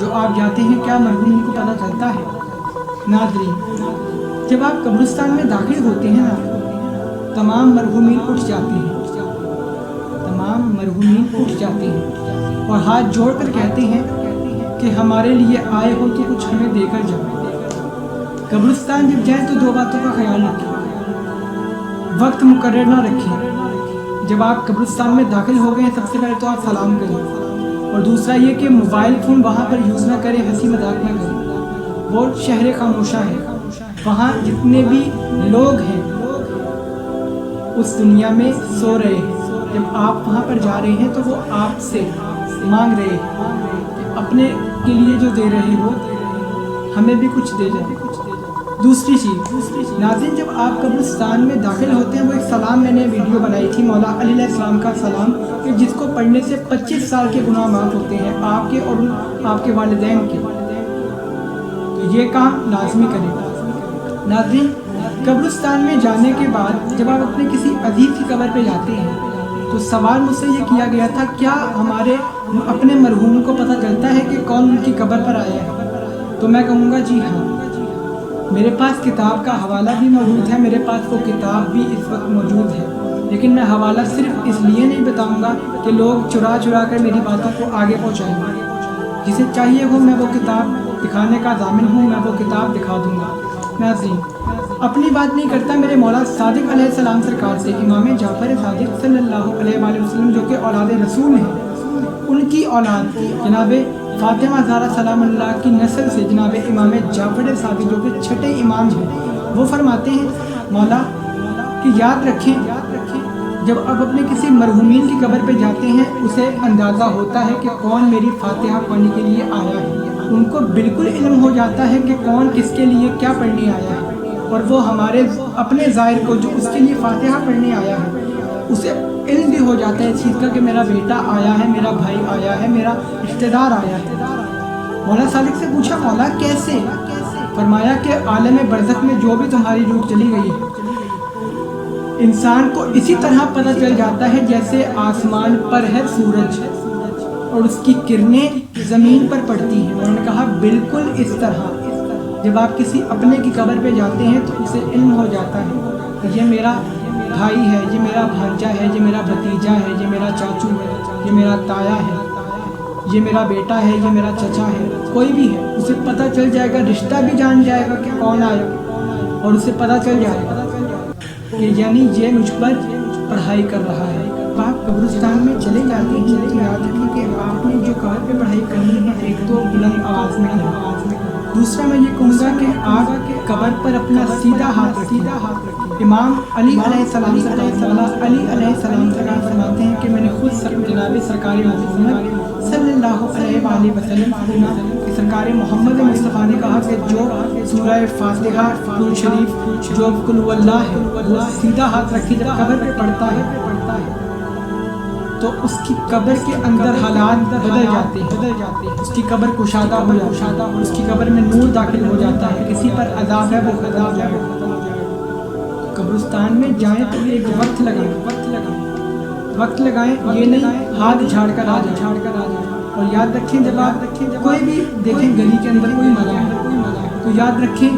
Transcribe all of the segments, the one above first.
جو آپ جاتے ہیں کیا مرحومین کو پتہ چلتا ہے؟ ناظرین، جب آپ قبرستان میں داخل ہوتے ہیں نا، تمام مرحومین اٹھ جاتے ہیں، تمام مرحومین اٹھ جاتے ہیں اور ہاتھ جوڑ کر کہتے ہیں کہ ہمارے لیے آئے ہو تو کچھ ہمیں دے کر جاؤ۔ قبرستان جب جائیں تو دو باتوں کا خیال رکھیں، وقت مقرر نہ رکھیں۔ جب آپ قبرستان میں داخل ہو گئے ہیں سب سے پہلے تو آپ سلام کریں، اور دوسرا یہ کہ موبائل فون وہاں پر یوز نہ کریں، ہنسی مذاق نہ کریں۔ وہ شہر خاموشہ ہے، وہاں جتنے بھی لوگ ہیں اس دنیا میں سو رہے ہیں۔ جب آپ وہاں پر جا رہے ہیں تو وہ آپ سے مانگ رہے ہیں کہ اپنے کے لیے جو دے رہے ہو ہمیں بھی کچھ دے جائیں۔ دوسری چیز ناظرین، جب آپ قبرستان میں داخل ہوتے ہیں، وہ ایک سلام میں نے ویڈیو بنائی تھی مولا علی علیہ السلام کا سلام، کہ جس کو پڑھنے سے 25 سال کے گناہ معاف ہوتے ہیں، آپ کے اور آپ کے والدین کے۔ تو یہ کام لازمی کریں۔ ناظرین، قبرستان میں جانے کے بعد جب آپ اپنے کسی عزیز کی قبر پہ جاتے ہیں تو سوال مجھ سے یہ کیا گیا تھا، کیا ہمارے اپنے مرحوم کو پتہ چلتا ہے کہ کون ان کی قبر پر آیا ہے؟ تو میں کہوں گا جی ہاں، میرے پاس کتاب کا حوالہ بھی موجود ہے، میرے پاس وہ کتاب بھی اس وقت موجود ہے، لیکن میں حوالہ صرف اس لیے نہیں بتاؤں گا کہ لوگ چرا کر میری باتوں کو آگے پہنچائیں گے۔ جسے چاہیے ہو میں وہ کتاب دکھانے کا ضامن ہوں، میں وہ کتاب دکھا دوں گا۔ ناظرین، اپنی بات نہیں کرتا، میرے مولا صادق علیہ السلام سرکار سے، امام جعفر صادق صلی اللہ علیہ وآلہ وسلم جو کہ اولاد رسول ہیں، ان کی اولاد جناب فاطمہ زہرا سلام اللہ کی نسل سے جناب امام جعفر صادق جو کہ چھٹے امام ہیں، وہ فرماتے ہیں مولا کہ یاد رکھیں، جب آپ اپنے کسی مرحومین کی قبر پہ جاتے ہیں اسے اندازہ ہوتا ہے کہ کون میری فاتحہ پڑھنے کے لیے آیا ہے، ان کو بالکل علم ہو جاتا ہے کہ کون کس کے لیے کیا پڑھنے آیا ہے، اور وہ ہمارے اپنے ظاہر کو جو اس کے لیے فاتحہ پڑھنے آیا ہے اسے علم بھی ہو جاتا ہے اس چیز کا کہ میرا بیٹا آیا ہے، میرا بھائی آیا ہے، میرا رشتہ دار آیا ہے۔ مولا صادق سے پوچھا مولا کیسے؟ فرمایا کہ عالم برزخ میں جو بھی تمہاری روح چلی گئی ہے انسان کو اسی طرح پتہ چل جاتا ہے جیسے آسمان پر ہے سورج اور اس کی کرنیں زمین پر پڑتی ہیں۔ انہوں نے کہا بالکل اس طرح جب آپ کسی اپنے کی قبر پہ جاتے ہیں تو اسے علم ہو جاتا ہے کہ یہ میرا بھائی ہے، یہ میرا بھانجا ہے، یہ میرا بھتیجا ہے، یہ میرا چاچو ہے، یہ میرا تایا ہے، یہ میرا بیٹا ہے، یہ میرا چچا ہے، کوئی بھی ہے اسے پتہ چل جائے گا، رشتہ بھی جان جائے گا کہ کون آیا، اور اسے پتہ چل جائے گا کہ یعنی یہ مجھ پر پڑھائی کر رہا ہے۔ آپ قبرستان میں چلے جاتے ہیں تو یاد رکھیں کہ آپ نے جو قبر پہ پڑھائی کرنی ہے ایک تو بلند آواز میں کریں، دوسرا میں یہ کہوں گا کہ آپ قبر پر اپنا سیدھا ہاتھ رکھیں۔ امام علی علیہ السلام مولا علی علیہ السلام سرکار فرماتے ہیں کہ میں نے خود جناب سرکار محمد صلی اللہ علیہ وآلہ وسلم سنا کہ سرکار محمد مصطفیٰ نے کہا کہ جو سورہ فاتحہ درود شریف جو قل هو اللہ ہے وہ سیدھا ہاتھ رکھی جب قبر پہ پڑھتا ہے تو اس کی قبر کے اندر حالات بدل جاتے ہیں، اس کی قبر کشادہ ہو جاتا ہے، اس کی قبر میں نور داخل ہو جاتا ہے، کسی پر عذاب ہے وہ ختم ہو جائے گا۔ قبرستان میں جائیں تو ایک وقت لگائیں، یہ نہیں ہاتھ جھاڑ کر آ جائیں، اور یاد رکھیں جب آپ کوئی بھی دیکھیں گلی کے اندر کوئی مرا ہے تو یاد رکھیں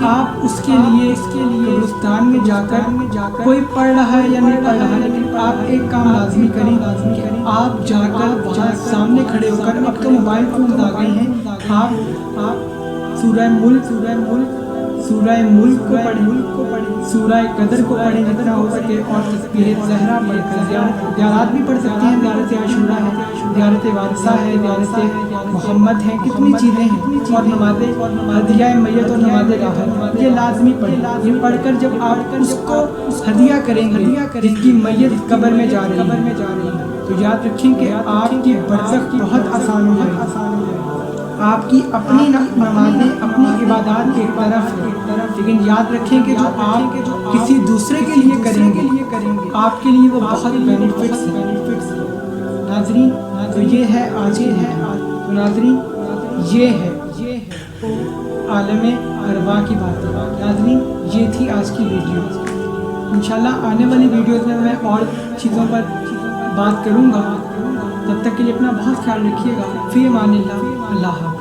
آپ اس کے لیے قبرستان میں جا کر کوئی پڑھ رہا ہے یا نہیں پڑھ رہا ہے، لیکن آپ ایک کام لازمی کریں کہ آپ جا کر وہاں سامنے کھڑے ہو کر، اب تو موبائل فون آ گئے ہیں، آپ سورہ ملک کو پڑھیں، سورہ قدر کو پڑھیں جتنا ہو سکے، اور تسبیح زہرا پڑھ کر زیارات بھی پڑھ سکتے ہیں، زیارت عاشورہ ہے، زیارت وارثہ ہے، زیارت محمد ہے، کتنی چیزیں ہیں، اور نماز ہدیہ میت اور نماز راحت یہ لازمی پڑھیں۔ یہ پڑھ کر جب آپ اس کو ہدیہ کریں گے جس کی میت قبر میں جا رہی ہے تو یاد رکھیں کہ آپ کی برزخ بہت آسان ہو جائے گی۔ آپ کی اپنی نمازیں اپنی عبادات ایک طرف ہے، لیکن یاد رکھیں کہ جو آپ کسی دوسرے کے لیے کریں گے آپ کے لیے وہ بہت بینیفٹس ہیں۔ ناظرین تو یہ ہے آج کی تو ناظرین یہ ہے عالم ارواح کی باتیں۔ ناظرین یہ تھی آج کی ویڈیو، انشاءاللہ آنے والی ویڈیوز میں اور چیزوں پر بات کروں گا۔ تب تک کے لیے اپنا بہت خیال رکھیے گا۔ فی امان اللہ، اللہ حافظ۔